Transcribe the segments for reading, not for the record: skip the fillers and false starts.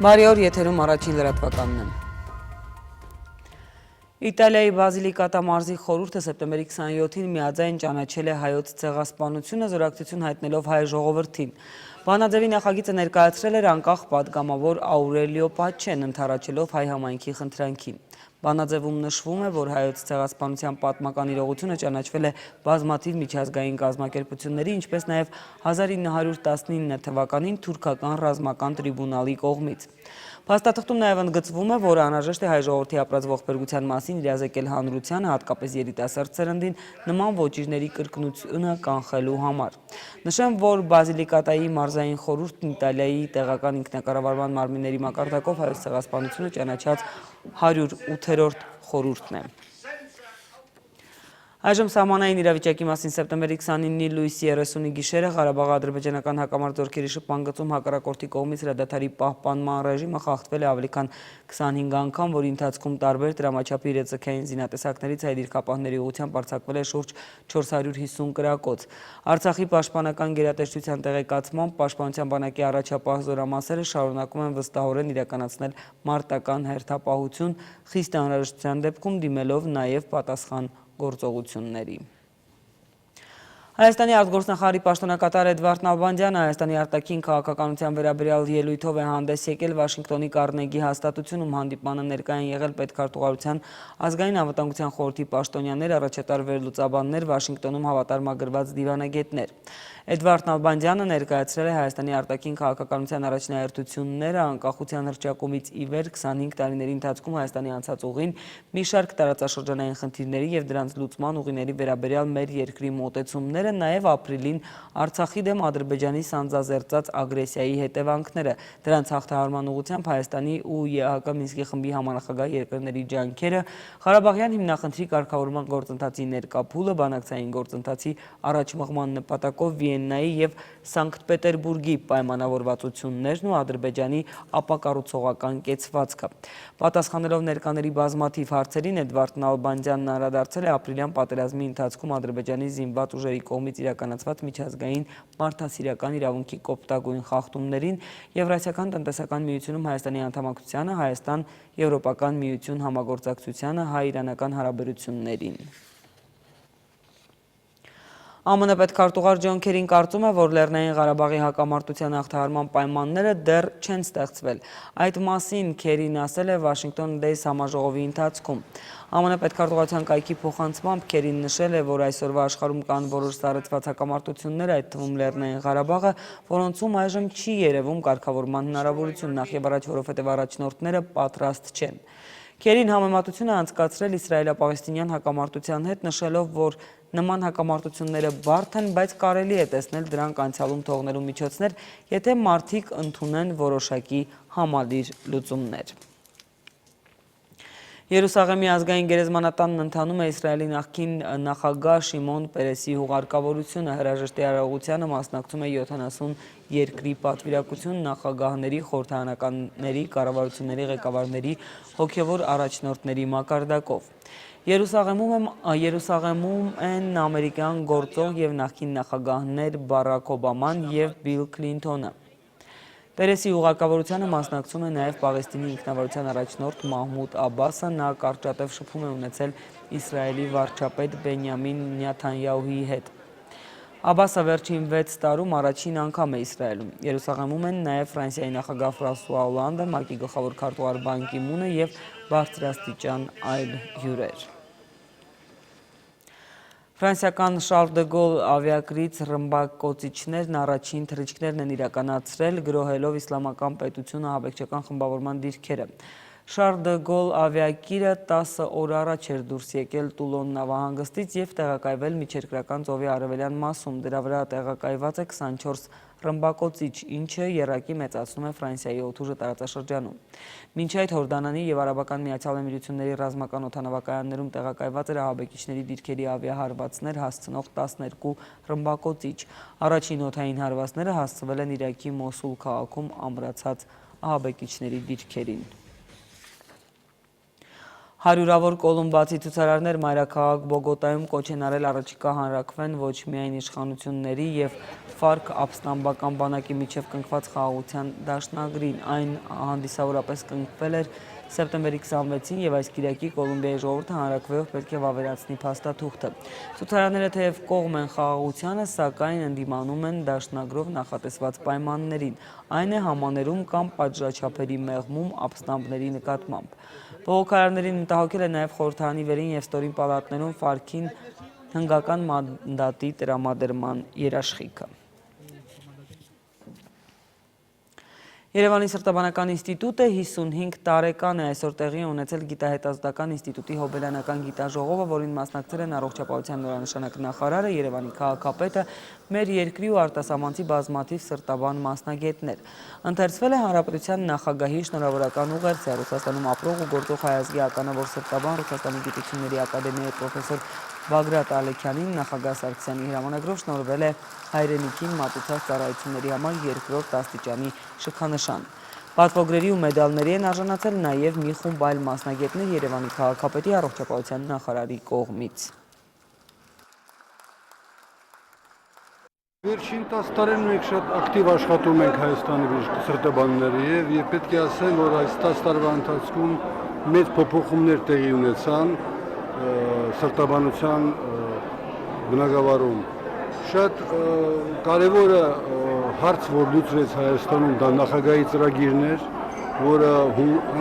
Բարի օր, եթերում առաջին լրատվականն եմ։ Իտալիայի Բազիլիկատա մարզի խորհուրդը սեպտեմբերի 27-ին միաձայն ճանաչել է հայոց ցեղասպանությունը, զորակցություն հայտնելով հայ ժողովրդին։ Բանաձևի նախագիծը ներկայացրել էր անկախ պատգամավոր Աուրելիո Պաչեն, ընդառաջելով հայ համայնքի խնդրանքին։ Բանաձևում նշվում է, որ հայոց ցեղասպանության պատմական իրողությունը ճանաչվել է բազմաթիվ միջազգային կազմակերպությունների, ինչպես նաև 1919 թվականին թուրքական ռազմական տրիբունալի կողմից։ Փաստաթղթում նաև ընդգծվում է, որ անհրաժեշտ է հայ ժողովրդի ապրած ողբերգության մասին իրազեկել հանրությանը, հատկապես երիտասարդ սերնդին, նման ոճիրների կրկնությունը կանխելու համար։ Նշեմ, որ Բազիլիկատայի մարզային խորհուրդն Իտալիայի տեղական ինքնակառավարման մարմինների մակարդակով հայոց ցեղասպանությունը ճանաչած 108-րդ խորհուրդն է։ Այժմ սահմանային իրավիճակի մասին սեպտեմբերի 29-ի լույսի 30-ի գիշերը Ղարաբաղի ադրբեջանական հակամարտ զորքերի շփման գծում հակառակորդի կողմից հրադադարի պահպանման ռեժիմը խախտվել է ավելի քան 25 անգամ, որի ընթացքում տարբեր դրամաչափի իրեցկային զինատեսակներից հայ դիրքապահների ուղղությամբ արձակվել է շուրջ 450 կրակոց։ Արցախի պաշտպանական գերատեսչության տեղեկացմամբ պաշտպանության բանակի առաջապահ զորամասերը շարունակում են վստահորեն իրականացնել մարտական հերթապահություն, խիստ անհրաժեշտության դեպքում դիմելով նաև պատասխան գործողությունների։ Հայաստանի արտգործնախարարի պաշտոնակատար Էդվարդ Նալբանդյանը Հայաստանի արտաքին քաղաքականության վերաբերյալ ելույթով է հանդես եկել Վաշինգտոնի Կարնեգի հաստատությունում, հանդիպմանը ներկա են եղել պետքարտուղարության ազգային անվտանգության խորհրդի պաշտոնյաներ, առաջատար վերլուծաբաններ, Վաշինգտոնում հավատարմագրված դիվանագետներ։ Էդվարդ Նալբանդյանը ներկայացրել է Հայաստանի արտաքին քաղաքականության առաջնահերթությունները, անկախության հռչակումից ի վեր 25 տարիների ընթացքում Հայաստանի անցած ուղին, մի շարք տարածաշրջանային խնդիրների եւ դրանց լուծման ուղիների վերաբերյալ մեր երկրի մոտեցումները, նաև ապրիլին Արցախի դեմ Ադրբեջանի սանձազերծած ագրեսիայի հետևանքները, դրանց հաղթահարման ուղղությամբ Հայաստանի ու ԵԱՀԿ Մինսկի խմբի համանախագահ երկրների ջանքերը, Ղարաբաղյան հիմնախնդրի կարգավորման գործընթացի ներկա փուլը, բանակցային գործընթացի առաջմղման նպատակով Վիեննայի և Սանկտ Պետերբուրգի պայմանավորվածություններն ու Ադրբեջանի ապակառուցողական կեցվածքը։ Պատասխանելով ներկաների բազմաթիվ հարցերին, Էդվարդ Նալբանդյանն անդրադարձել է ապրիլյան պատերազմի ընթացքում Ադրբեջանի զինված ուժերի կողմից իրականացված միջազգային մարդասիրական իրավունքի կոպտագույն խախտումներին, Եվրասիական տնտեսական միությունում Հայաստանի անդամակցությանը, Հայաստան-Եվրոպական միություն համագործակցությանը, հայ-իրանական հարաբերություններին։ ԱՄՆ պետքարտուղար Ջոն Քերին կարծում է, որ Լեռնային Ղարաբաղի հակամարտության հաղթահարման պայմանները դեռ չեն ստեղծվել։ Այդ մասին Քերին ասել է Washington Days համաժողովի ընթացքում։ ԱՄՆ պետքարտուղարության կայքի փոխանցմամբ Քերին նշել է, որ այսօրվա աշխարհում կան որոշ սառեցված հակամարտություններ, այդ թվում Լեռնային Ղարաբաղը, որոնցում այժմ չի երևում կարգավորման հնարավորություն, նախևառաջ, որովհետև առաջնորդները պատրաստ չեն։ Քերին համեմատություն է անցկացրել իսրայելա-պաղեստինյան հակամարտության հետ, նշելով, որ նման հակամարտությունները բարդ են, բայց կարելի է տեսնել դրանք անցյալում թողնելու միջոցներ, եթե մարդիկ ընդունեն որոշակի համալիր լուծումներ։ Երուսաղեմի ազգային գերեզմանատանն ընթանում է Իսրայելի նախկին նախագահ Շիմոն Պերեսի հուղարկավորությունը, հրաժեշտի արարողությանը մասնակցում է 70 երկրի պատվիրակություն, նախագահների, խորհրդարանականների, կառավարությունների ղեկավարների, հոգևոր առաջնորդների մակարդակով։ Երուսաղեմում են ամերիկյան գործող և նախկին նախագահներ Բարաք Օբաման և Բիլ Քլինթոնը։ Պերեսի ուղարկավորությանը մասնակցում է նաև Պաղեստինի ինքնավարության առաջնորդ Մահմուդ Աբասը, նա կարճատև շփում է ունեցել Իսրայելի վարչապետ Բենյամին Նեթանյահուի հետ։ Աբասը վերջին 6 տարում առաջին անգամ է Իսրայելում։ Երուսաղեմում են նաև Ֆրանսիայի նախագահ Ֆրանսուଆ Օլանդը, ՄԱԿ-ի գլխավոր քարտուղար Բան Կի Մունը և բարձրաստիճան այլ հյուրեր։ Ֆրանսիական Շարլ դը Գոլ ավիակրից ռմբակոծիչներն առաջին թռիչքներն են իրականացրել, գրոհելով իսլամական պետությունը ահաբեկչական խմբավորման դիրքերը։ Շարլ դը Գոլ ավիակիրը 10 օր առաջ էր դուրս եկել Տուլոն նավահանգստից և տեղակայվել Միջերկրական ծովի արևելյան մասում։ Դրա վրա տեղակայված է 24 ռմբակոծիչ, ինչը եռակի մեծացնում է Ֆրանսիայի օդուժը տարածաշրջանում։ Մինչ այդ Հորդանանի և Արաբական Միացյալ Էմիրությունների ռազմական օդանավակայաններում տեղակայված էր ահաբեկիչների դիրքերի ավիահարվածներ հասցնող 12 ռմբակոծիչ։ Առաջին օդային հարվածները հասցվել են Իրաքի Մոսուլ քաղաքում ամրացած ահաբեկիչների դիրքերին։ Հարյուրավոր կոլումբացի ցուցարարներ մայրաքաղաք Բոգոտայում կոչ են արել առաջիկա հանրաքվեն ոչ միայն իշխանությունների և ՖԱՐԿ ապստամբական բանակի միջև կնքված խաղաղության դաշնագրին, այն հանդիսավորապես կնքվել էր սեպտեմբերի 26-ին և այս կիրակի Կոլումբիայի ժողովուրդը հանրաքվեով պետք է վավերացնի փաստաթուղթը։ Ցուցարարները թեև կողմ են խաղաղությանը, սակայն ընդդիմանում են դաշնագրով նախատեսված պայմաններին, այն է համաներում կամ պատժաչափերի մեղմում ապստամբների նկատմամբ։ Բողոքարարներին մտահոգել է նաև խորհրդարանի վերին և ստորին պալատներում ՖԱՐԿ-ին հնգական մանդատի տրամադրման երաշխիքը։ Երևանի սրտաբանական ինստիտուտը 55 տարեկան է, այսօր տեղի ունեցել գիտահետազոտական ինստիտուտի հոբելյանական գիտաժողովը, որին մասնակցել են առողջապահության նորանշանակ նախարարը, Երևանի քաղաքապետը, մեր երկրի ու արտասահմանցի բազմաթիվ սրտաբան մասնագետներ։ Ընթերցվել է Հանրապետության նախագահի շնորհավորական ուղերձը, Ռուսաստանում ապրող ու գործող հայ ազգի ականավոր սրտաբան Ռուսաստանի գիտությունների ակադեմիայի պրոֆեսոր Բագրատ Ալեքյանին նախագահ Սարգսյանի հրամանագրով շնորհվել է հայրենիքին մատուցած ծառայությունների համար 2-րդ աստիճանի շքանշան։ Պատվոգրերի ու մեդալների են արժանացել նաև մի խումբ այլ մասնագետներ Երևանի քաղաքապետի, առողջապահության նախարարի կողմից։ Վերջին 10 տարին մենք շատ ակտիվ աշխատում ենք Հայաստանի սրտաբանների եւ պետք է ասեմ, որ այս 10 տարվա ընթացքում մեծ փոփոխումներ տեղի ունեցան սրտաբանության բնագավառում։ Շատ կարևորը հարց, որ լուծվեց Հայաստանում, դա նախագահի ծրագիրն էր, որը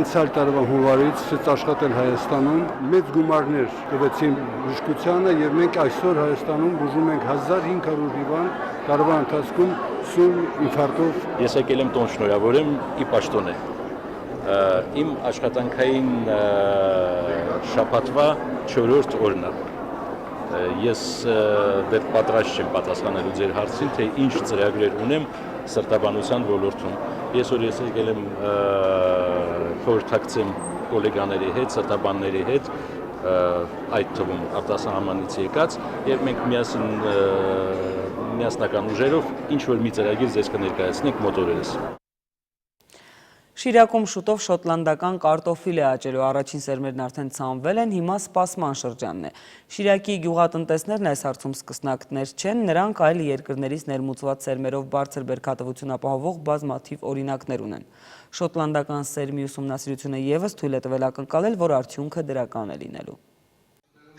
անցյալ տարվա հունվարից սկսեց աշխատել Հայաստանում, մեծ գումարներ տվեցին բժշկությանը եւ մենք այսօր Հայաստանում բուժում ենք 1500 հիվանդ տարվա ընթացքում սուր ինֆարկտով։ Ես եկել եմ տոն շնորհավորեմ ի պաշտոնե։ Իմ աշխատանքային շաբաթվա 4-րդ օրն է։ Ես դեռ պատրաստ չեմ պատասխանելու ձեր հարցին, թե ինչ ծրագրեր ունեմ սրտաբանության ոլորտում։ Ես եկել եմ խորհրդակցեմ գոլեգաների հետ, սրտաբանների հետ, այդ թվում արտասահմանից եկած, եւ մենք միասնական ուժերով ինչ-որ մի ծրագիր ձեզ կներկայացնենք մոտ օրերս։ Շիրակում շուտով շոտլանդական կարտոֆիլ է աճելու, առաջին սերմերն արդեն ցանվել են, հիմա սպասման շրջանն է։ Շիրակի գյուղատնտեսներն այս հարցում սկսնակներ չեն, նրանք այլ երկրներից ներմուծված սերմերով բարձր բերքատվություն ապահովող բազմաթիվ օրինակներ ունեն։ Շոտլանդական սերմի ուսումնասիրությունը ևս թույլ է տվել ակնկալել, որ արդյունքը դրական է լինելու։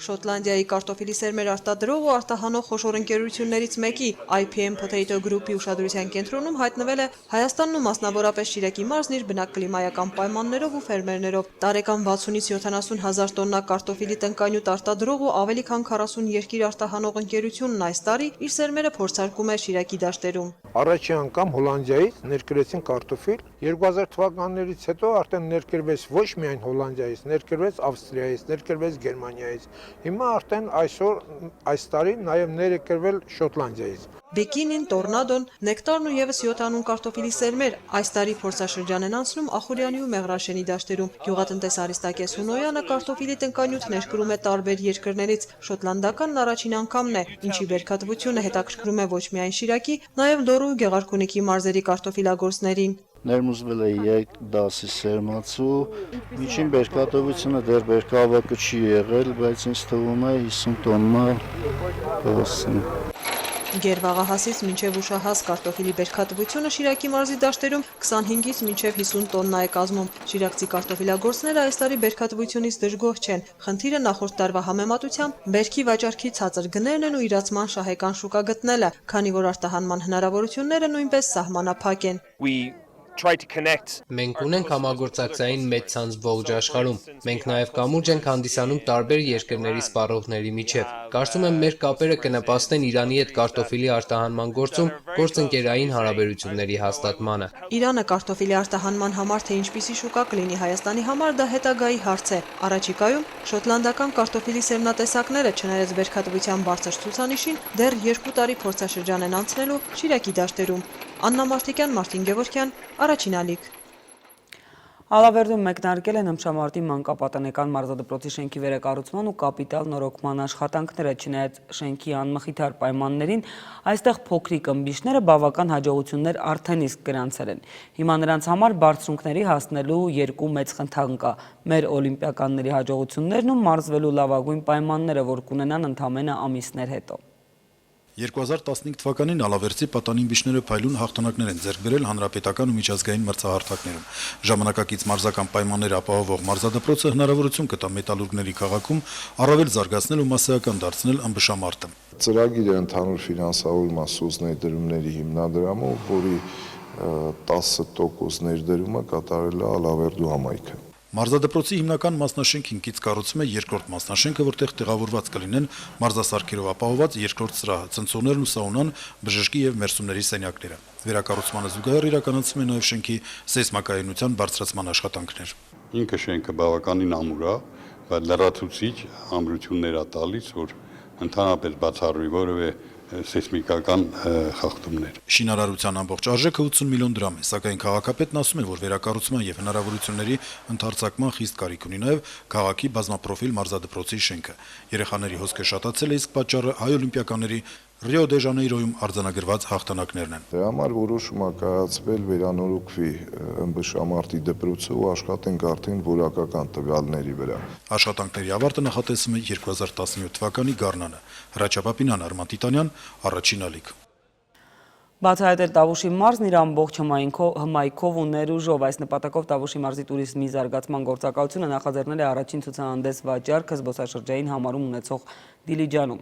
Շոտլանդիայի կարտոֆիլի սերմեր արտադրող ու արտահանող խոշոր ընկերություններից մեկի IPM Potato Group-ի ուշադրության կենտրոնում հայտնվել է Հայաստանն ու մասնավորապես Շիրակի մարզն իր բնակկլիմայական պայմաններով ու ֆերմերներով։ Տարեկան 60-ից 70 հազար տոննա կարտոֆիլի տնկանյութ արտադրող ու ավելի քան 40 երկիր արտահանող ընկերությունն այս տարի իր սերմերը փորձարկում է Շիրակի դաշտերում։ Առաջին անգամ Հոլանդիայից ներկրեցին կարտոֆիլ, 2000 թվականներից հետո արդեն ներկրվեց ոչ միայն Հոլանդիայից, ներկրվեց Ավստրիայից, ներկրվեց Գերմանիայից։ Հիմա արդեն այս տարի նաև ներկրվել Շոտլանդիայից։ Բիկինին, տորնադոն, նեկտարն ու ևս 7 անուն կարտոֆիլի սերմեր այս տարի փորձաշրջան են անցնում Ախուրյանի ու Մեղրաշենի դաշտերում։ Գյուղատնտես Արիստակես Հունոյանը կարտոֆիլի տնկանյութ ներկրում է տարբեր երկրներից։ Շոտլանդականն առաջին անգամն է, ինչի բերքատվությունը հետաքրքրում է ոչ միայն Շիրակի, նաև Լոռու ու Գեղարքունիքի մարզերի կարտոֆիլագործներին։ Ներմուծվել է 3 դասի սերմացու, միջին բերքատվությունը դեռ բերքահավաքը չի եղել, բայց ինձ թվում է 50 տոննա կհասնի։ Գերվաղահասից մինչև ուշահաս կարտոֆիլի բերքատվությունը Շիրակի մարզի դաշտերում 25-ից մինչև 50 տոննա է կազմում։ Շիրակցի կարտոֆիլագործները այս տարի բերքատվությունից դժգոհ չեն։ Խնդիրը նախորդ տարվա համեմատությամբ բերքի վաճառքի ցածր գներն են ու իրացման շահեկան շուկա գտնելը, քանի որ արտահանման հնարավորությունները նույնպես սահմանափակ են։ Մենք ունենք համագործակցային մեծ ցանց ողջ աշխարհում։ Մենք նաև կամուրջ ենք հանդիսանում տարբեր երկրների սպառողների միջև։ Կարծում եմ մեր կապերը կնպաստեն Իրանի հետ կարտոֆիլի արտահանման գործում գործընկերային հարաբերությունների հաստատմանը։ Իրանը կարտոֆիլի արտահանման համար թե ինչպիսի շուկա կլինի Հայաստանի համար, դա հետագայի հարց է։ Առաջիկայում շոտլանդական կարտոֆիլի սերմնատեսակները, չնայած բերքատվության բարձր ցուցանիշին, դեռ 2 տարի փորձաշրջան են անցնելու Շիրակի դաշտերում։ Աննա Մարտիկյան, Մարտին Գևորգյան, Առաջին ալիք։ Ալավերդում մեկնարկել են ըմբշամարտի մանկապատանեկան մարզադպրոցի շենքի վերակառուցման ու կապիտալ նորոգման աշխատանքները, չնայած շենքի անմխիթար պայմաններին, այստեղ փոքրիկ ըմբիշները բավական հաջողություններ արդեն իսկ գրանցել են։ Հիմա նրանց համար բարձրունքների հասնելու երկու մեծ խնդան կա՝ մեր օլիմպիականների հաջողություններն ու մարզվելու լավագույն պայմանները, որ կունենան ընդամենը ամիսներ հետո։ 2015 թվականին Ալավերդի պատանիմբիշները փայլուն հաղթանակներ են ձեռք բերել հանրապետական ու միջազգային մրցահարթակներում։ Ժամանակակից մարզական պայմաններ ապահովող մարզադպրոցը հնարավորություն կտա մետալուրգների քաղաքում առավել զարգացնել ու մասսայական դարձնել ըմբշամարտը։ Ծրագիրը ընդհանուր ֆինանսավորման սուզ ներդրումների հիմնադրամով, որի 10% ներդրումը կատարել է Ալավերդու համայնքը։ Մարզադպրոցի հիմնական մասնաշենք 5-ից կառուցում է երկրորդ մասնաշենքը, որտեղ տեղավորված կլինեն մարզասարքերով ապահովված երկրորդ սրահը, ցնցողներն ու սաունան, բժշկի եւ մերսումների սենյակները։ Վերակառուցմանը զուգահեռ իրականացվում է նաեւ շենքի սեյսմակայունության բարձրացման աշխատանքներ։ Ինքը շենքը բավականին ամուր է, բայց լրացուցիչ ամրություններ է տալիս, որ ընդհանրապես բացառվի որևէ սեյսմիկական խախտումներ։ Շինարարության ամբողջ արժեքը 80 միլիոն դրամ է, սակայն քաղաքապետն ասում է, որ վերակառուցման եւ հնարավորությունների ընդարձակման խիստ կարիք ունի նաեւ քաղաքի բազմապրոֆիլ մարզադպրոցի շենքը։ Երեխաների հոսքը շատացել է, իսկ պատճառը հայ օլիմպիականների Ռիո դե Ժանեյրոյում արձանագրված հաղթանակներն են։ Դրա համար որոշում է կայացվել վերանորոգվի ըմբշամարտի դպրոցը ու աշխատենք արդեն որակական տվյալների վրա։ Աշխատանքների ավարտը նախատեսվում է 2017 թվականի գարնանը։ Հրաչյա Պապինյան, Արման Տիտանյան, Առաջին ալիք։ Բացահայտել Տավուշի մարզն իր ամբողջ հմայքով ու ներուժով։ Այս նպատակով Տավուշի մարզի տուրիզմի զարգացման գործակալությունը նախաձեռնել է առաջին ցուցահանդես վաճառքը զբոսաշրջային համարում ունեցող Դիլիջանում։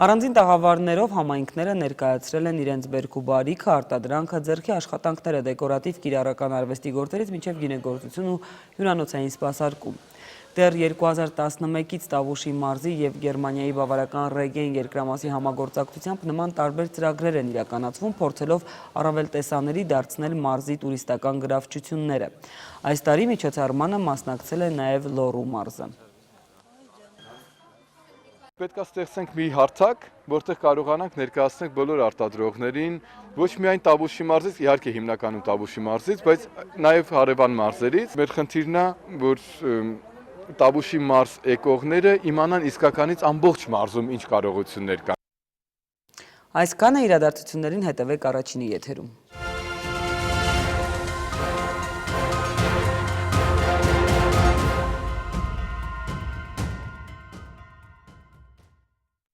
Առանձին տաղավարներով համայնքները ներկայացրել են իրենց բերք ու բարիքը, արտադրանքը, ձեռքի աշխատանքները, դեկորատիվ կիրառական արվեստի գործերից մինչև գինեգործություն ու հյուրանոցային սպասարկում։ Դեռ 2011-ից Տավուշի մարզի եւ Գերմանիայի բավարարական Ռեգեն երկրամասի համագործակցությամբ նման տարբեր ծրագրեր են իրականացվում, փորձելով առավել տեսանելի դարձնել մարզի տուրիստական գրավչությունները։ Այս տարի միջոցառմանը մասնակցել է նաեւ Լոռու մարզը։ Պետք է ստեղծենք մի հարթակ, որտեղ կարողանանք ներկայացնել բոլոր արտադրողներին, ոչ միայն Տավուշի մարզից, իհարկե հիմնականում Տավուշի մարզից, բայց նաև հարևան մարզերից։ Մեր խնդիրն է, որ Տավուշի մարզ եկողները իմանան իսկականից ամբողջ մարզում ինչ կարողություններ կան։ Այսքանը իրադարձություններին հետևեք առաջինի եթերում։